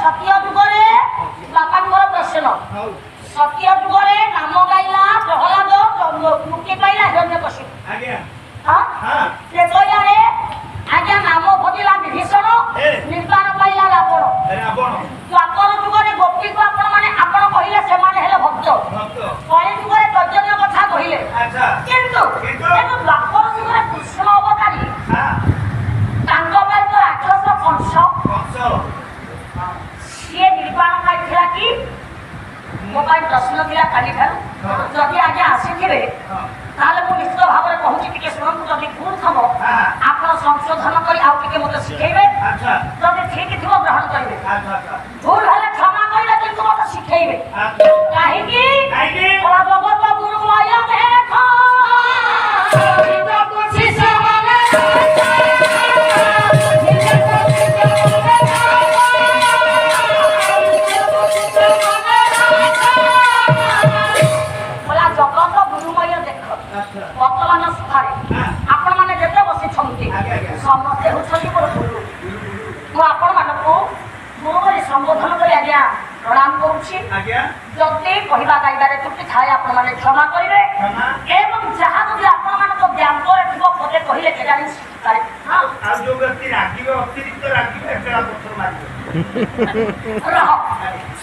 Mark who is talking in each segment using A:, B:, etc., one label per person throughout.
A: ସତ୍ୟ ଯୁଗରେ ବାପାଙ୍କର ପ୍ରଶ୍ନ ସତ୍ୟ ଯୁଗରେ ନାମ ଗାଇଲା ପ୍ରହ୍ଲାଦ ମୁକ୍ତି ପାଇଲା ହିରଣ୍ୟକଶିପୁ ତ୍ରେତୟାରେ ଆଜ୍ଞା ନାମ ଭଜିଲା ବିଭୀଷଣ ନିର୍ବାଣ ପାଇଲା ରାବଣ ଦ୍ୱାପର ଯୁଗରେ ଗୋପୀକୁ ଆପଣ କହିଲେ ସେମାନେ ହେଲେ ଭକ୍ତ କଳି ଯୁଗରେ ତର୍ଜନୀୟ କଥା କହିଲେ କିନ୍ତୁ ଦ୍ୱାପର ଯୁଗରେ କୃଷ୍ଣ ଅବତାରୀ ତାଙ୍କ ପାଇଁ ତ ରାକ୍ଷସ କଂସ ସିଏ ନିର୍ବାଣ ପାଇଥିଲା କି ମୋ ପାଇଁ ପ୍ରଶ୍ନ ଥିଲା କାଲିଠାରୁ ଯଦି ଆଜ୍ଞା ଆସିଥିବେ ତାହେଲେ ମୁଁ ନିଶ୍ଚିତ ଭାବରେ କହୁଛି ଟିକେ ଶୁଣନ୍ତୁ ଯଦି ଭୁଲ ଥିବ ଆପଣ ସଂଶୋଧନ କରି ଆଉ ଟିକେ ମୋତେ ଶିଖେଇବେ ଯଦି ଠିକ ଥିବ ଗ୍ରହଣ କରିବେ ଭୁଲ ହେଲେ କ୍ଷମା କରିବେ କିନ୍ତୁ ମୋତେ ଶିଖେଇବେ କାହିଁକି ଜଗତ ଗୁରୁମୟ ଦେଖ ବର୍ତ୍ତମାନ ସଭାରେ ଆପଣମାନେ ଯେତେ ବସିଛନ୍ତି ସମସ୍ତେ ହେଉଛନ୍ତି ମୋର ଗୁରୁ ମୁଁ ଆପଣମାନଙ୍କୁ ଗୁରୁ ବୋଲି ସମ୍ବୋଧନ କରି ଆଜ୍ଞା ପ୍ରଣାମ କରୁଛି ଯଦି କହିବା ଗାଇବାରେ ତ୍ରୁଟି ଥାଏ ଆପଣମାନେ କ୍ଷମା କରିବେ ଏବଂ ଯାହା ଯଦି ଆପଣମାନଙ୍କ ଜ୍ଞାନରେ ଥିବ ମୋତେ କହିଲେ କେଜାଣି ଶିଖିପାରେ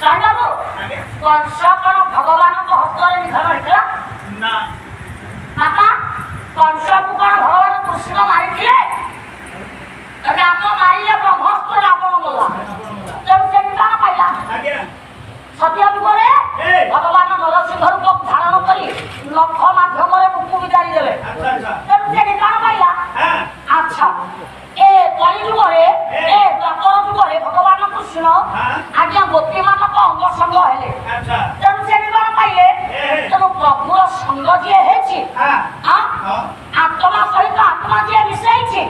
A: ସାଇବାବୁ କଂସ କଣ ଭଗବାନଙ୍କ ହସ୍ତରେ ନିଧନ ହେଇଥିଲା ବାପା କଂସକୁ କଣ ଭଗବାନ କୃଷ୍ଣ ମାରିଥିଲେ ରାମ ମାରିଲେ ବ୍ରହ୍ମସ୍ତ୍ର ରାବଣ ଗଲା ତେଣୁ ସେ ନିର୍ବାଣ ପାଇଲା ସତ୍ୟ ଯୁଗରେ ଭଗବାନ ନରସିଂହ ରୂପ ଧାରଣ କରି ନଖ ମାଧ୍ୟମରେ ମୁକୁ ବିଦାରି ଦେଲେ ତେଣୁ ସେ ନିର୍ବାଣ ପାଇଲା ଆଚ୍ଛା ଏ କଳି ଯୁଗରେ ଦ୍ୱାପର ଯୁଗରେ ଭଗବାନ କୃଷ୍ଣ ଆଜ୍ଞା ଗୋପୀମାନଙ୍କ ଅଙ୍ଗ ସଙ୍ଗ ହେଲେ ତେଣୁ ସେ ନିର୍ବାଣ ପାଇଲେ ତେଣୁ ପ୍ରଭୁର ସଙ୍ଗ ଯିଏ ହେଇଛି ଆତ୍ମା ସହିତ ଆତ୍ମା ଯିଏ ମିଶାଇଛି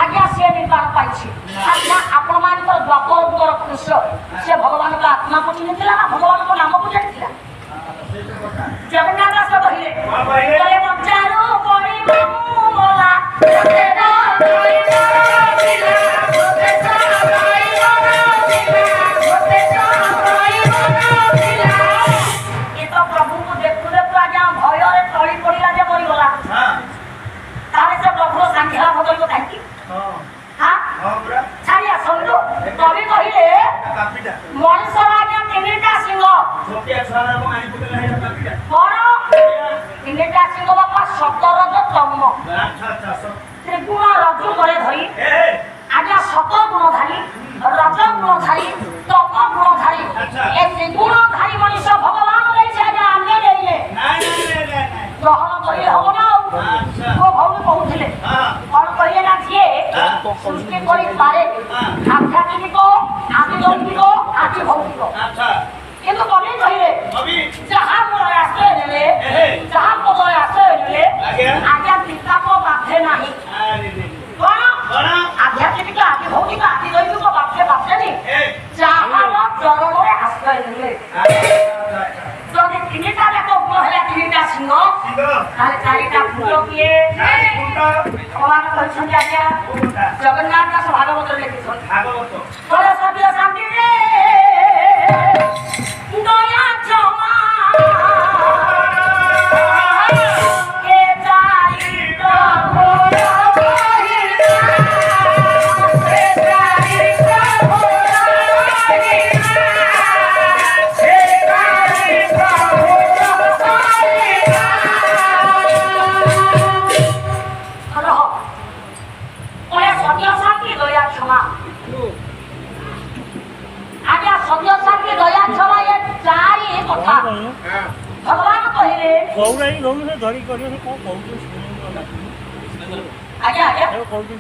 A: ଆଜ୍ଞା ସିଏ ନିର୍ବାଣ ପାଇଛି ଆଜ୍ଞା ଆପଣମାନଙ୍କର ଦ୍ୱାପର ଯୁଗର କୃଷ୍ଣ ସେ ଭଗବାନଙ୍କ ଆତ୍ମାକୁ ଚିହ୍ନିଥିଲା ନା ଭଗବାନଙ୍କ ନାମକୁ ଜାଣିଥିଲା ଜଗନ୍ନାଥ ଦାସ କହିଲେ ବଞ୍ଚାରୁ ପଡ଼ିବ ମଲା ପ୍ରଭୁଙ୍କୁ ଦେଖୁ ଦେଖୁ ଆଜ୍ଞା ଭୟରେ ତଳି ପଡ଼ିଲା ଯେ ମରିଗଲା ତାହେଲେ ସେ ପ୍ରଭୁର ଶାନ୍ତି ଲାଭ କରିବ କାହିଁକି ଛାଡ଼ି ଆସନ୍ତୁ କବି କହିଲେ ମଣିଷର ଆଜ୍ଞା ତିନିଟା ସିଂହ କଣ ତିନିଟା ସିଂହ ବାପା ସତରଜ ତମ ତ୍ରିଗୁଣ ରଜୁ ପରେ ଧରି ଆଜ୍ଞା ସତ ଗୁଣଧାରୀ ରଜ ଗୁଣଧାରୀ ତମ ଗୁଣଧାରୀ ଏ ତ୍ରିଗୁଣଧାରୀ ମଣିଷ ଭଗବାନ ଦେଇছে ଆଜ୍ଞା ଆମେ ଦେଇଲେ ଗ୍ରହଣ କରିଲେ ହବ ନା ଆଉ ମୋ ଭଉଣୀ କହୁଥିଲେ କଣ କହିଲେ ନା ଯିଏ ସୃଷ୍ଟି କରିପାରେ ଆଧ୍ୟାତ୍ମିକ ଆଦି ଲୌକିକ ଆଦି ଭୌତିକ କିନ୍ତୁ କବି କହିଲେ ଯାହା ମୋର ଆଶ୍ରୟ ନେଲେ ଯାହା ପଦରେ ଆଶ୍ରୟ ନେଲେ ଆଜ୍ଞା ବିତାପ ବାଧେ ନାହିଁ କଣ ଆଧ୍ୟାତ୍ମିକ ଆଦି ଭୌତିକ ଆଦି ଲୌକିକ ବାଧେନି ଯାହାର ଚରଣରେ ଆଶ୍ରୟ ନେଲେ ଯଦି ତିନିଟା ଯାକ ଗୁଣ ହେଲା ତିନିଟା ସିଂହ ତାହେଲେ ଚାରିଟା ଫୁଟ କିଏ ଭଗବାନ କହିଛନ୍ତି ଆଜ୍ଞା ଜଗନ୍ନାଥ ଦାସ ଭାଗବତରେ ଲେଖିଛନ୍ତି ସତ୍ୟ ଶାନ୍ତିରେ ଦୟା କ୍ଷମା ଭଗବାନ କହିଲେ
B: ଧରି କରିବ କଣ କହୁଛୁ
A: ଆଜ୍ଞା ଆଜ୍ଞା
B: କହୁଛୁ